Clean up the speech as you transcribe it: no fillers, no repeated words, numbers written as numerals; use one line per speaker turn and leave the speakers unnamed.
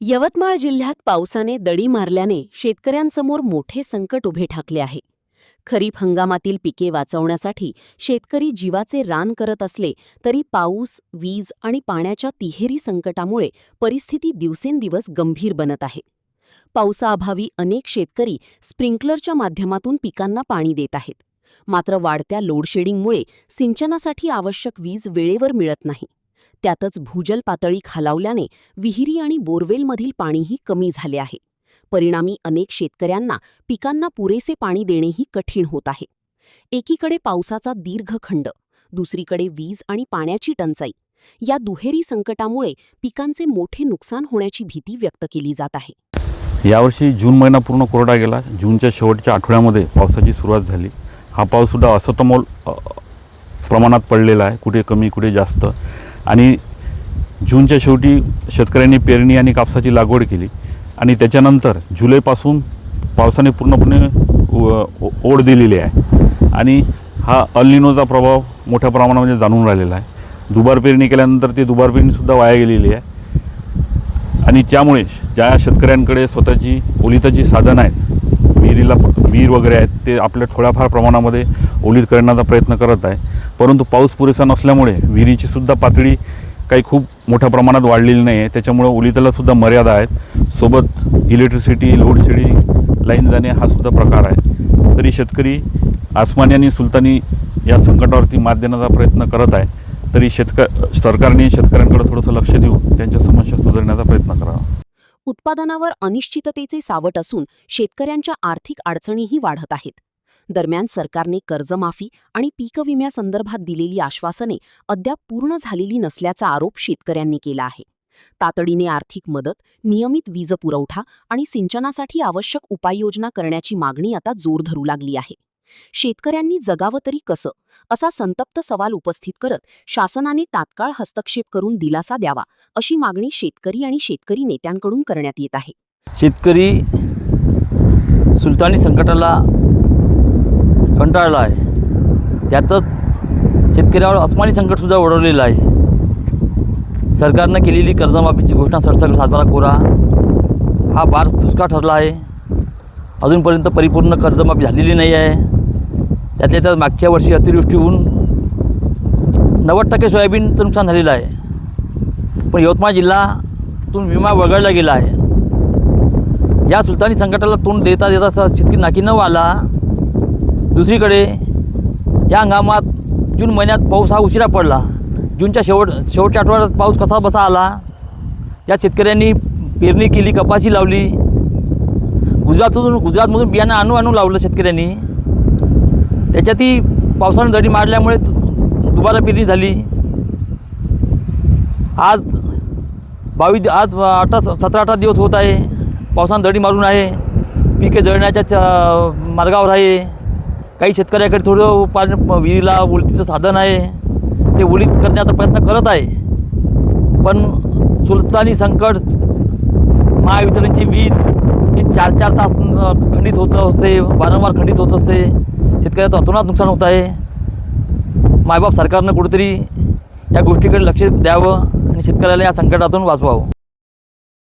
यवतमाळ जिल्ह्यात पावसाने दडी मारल्याने शेतकऱ्यांसमोर मोठे संकट उभे ठाकले आहे. खरीप हंगामातील पिके वाचवण्यासाठी शेतकरी जीवाचे रान करत असले तरी पाऊस, वीज आणि पाण्याच्या तिहेरी संकटामुळे परिस्थिती दिवसेंदिवस गंभीर बनत आहे. पावसाअभावी अनेक शेतकरी स्प्रिंकलरच्या माध्यमातून पिकांना पाणी देत आहेत. मात्र वाढत्या लोडशेडिंगमुळे सिंचनासाठी आवश्यक वीज वेळेवर मिळत नाही. त्यातच भूजल पातळी खालावल्याने विहिरी आणि बोरवेलमधील पाणीही कमी झाले आहे. परिणामी अनेक शेतकऱ्यांना पिकांना पुरेसे पाणी देणेही कठीण होत आहे. एकीकडे पावसाचा दीर्घ खंड, दुसरीकडे वीज आणि पाण्याची टंचाई. या दुहेरी संकटामुळे पिकांचे मोठे नुकसान होण्याची भीती व्यक्त केली जात आहे.
यावर्षी जून महिना पूर्ण कोरडा गेला. जूनच्या शेवटच्या आठवड्यामध्ये पावसाची सुरुवात झाली. हा पाऊससुद्धा असमतोल प्रमाणात पडलेला आहे, कुठे कमी कुठे जास्त. आणि जूनच्या शेवटी शेतकऱ्यांनी पेरणी आणि कापसाची लागवड केली आणि त्याच्यानंतर जुलैपासून पावसाने पूर्णपणे ओढ दिलेली आहे आणि हा अल निनोचा प्रभाव मोठ्या प्रमाणामध्ये जाणून राहिलेला आहे. दुबार पेरणी केल्यानंतर ती दुबार पेरणीसुद्धा वाया गेलेली आहे आणि त्यामुळे ज्या शेतकऱ्यांकडे स्वतःची ओलिताची साधनं आहेत, विहीर वगैरे आहेत, ते आपल्या थोड्याफार प्रमाणामध्ये ओलीत करण्याचा प्रयत्न करत आहे. परंतु पाऊस पुरेसा नसल्यामुळे विहिरीची सुद्धा पातळी काही खूप मोठ्या प्रमाणात वाढलेली नाही आहे. त्याच्यामुळे ओलितालासुद्धा मर्यादा आहेत. सोबत इलेक्ट्रिसिटी, लोडशेडिंग, लाईन जाणे हा सुद्धा प्रकार आहे. तरी शेतकरी आसमानी आणि सुलतानी या संकटावरती मात देण्याचा प्रयत्न करत आहे. तरी सरकारने शेतकऱ्यांकडे थोडंसं लक्ष देऊन त्यांच्या समस्या सुधारण्याचा प्रयत्न करावा.
उत्पादनावर अनिश्चिततेचे सावट असून शेतकऱ्यांच्या आर्थिक अडचणीही वाढत आहेत. दरम्यान सरकारने कर्जमाफी आणि पीक विम्यासंदर्भात दिलेली आश्वासने अद्याप पूर्ण झालेली नसल्याचा आरोप शेतकऱ्यांनी केला आहे. तातडीने आर्थिक मदत, नियमित वीज पुरवठा आणि सिंचनासाठी आवश्यक उपाययोजना करण्याची मागणी आता जोर धरू लागली आहे. शेतकऱ्यांनी जगावं तरी कसं, असा संतप्त सवाल उपस्थित करत शासनाने तात्काळ हस्तक्षेप करून दिलासा द्यावा, अशी मागणी शेतकरी आणि शेतकरी नेत्यांकडून करण्यात येत आहे.
शेतकरी सुलतानी संकटाला कंटाळला आहे. त्यातच शेतकऱ्यावर अस्मानी संकटसुद्धा ओढवलेलं आहे. सरकारनं केलेली कर्जमाफीची घोषणा सरसकट सातबारा कोरा हा बार फुसका ठरला आहे. अजूनपर्यंत परिपूर्ण कर्जमाफी झालेली नाही आहे. त्यातल्या त्यात मागच्या वर्षी अतिवृष्टी होऊन 90% सोयाबीनचं नुकसान झालेलं आहे. पण यवतमाळ जिल्ह्यातून विमा वगळला गेला आहे. या सुलतानी संकटाला तोंड देता देता शेतकरी नाकी न आला. दुसरीकडे या हंगामात जून महिन्यात पाऊस हा उशिरा पडला. जूनच्या शेवटच्या आठवड्यात पाऊस कसा बसा आला. या शेतकऱ्यांनी पेरणी केली, कपाशी लावली. गुजरातमधून बियाणं आणून लावलं शेतकऱ्यांनी. त्याच्यातही पावसाने दडी मारल्यामुळे दुबारा पेरणी झाली. आज 17-18 दिवस होत आहे. पावसाने दडी मारून आहे. पिके जळण्याच्या मार्गावर आहे. काही शेतकऱ्याकडे थोडं पाणी विहिरीला ओलितीचं साधन आहे, ते ओलित करण्याचा प्रयत्न करत आहे. पण सुलतानी संकट, महावितरणची वीज ही 4-4 तास खंडित होत असते, वारंवार खंडित होत असते. शेतकऱ्याचं अतोनात नुकसान होत आहे. मायबाप सरकारनं कुठेतरी या गोष्टीकडे लक्ष द्यावं आणि शेतकऱ्याला या संकटातून वाचवावं.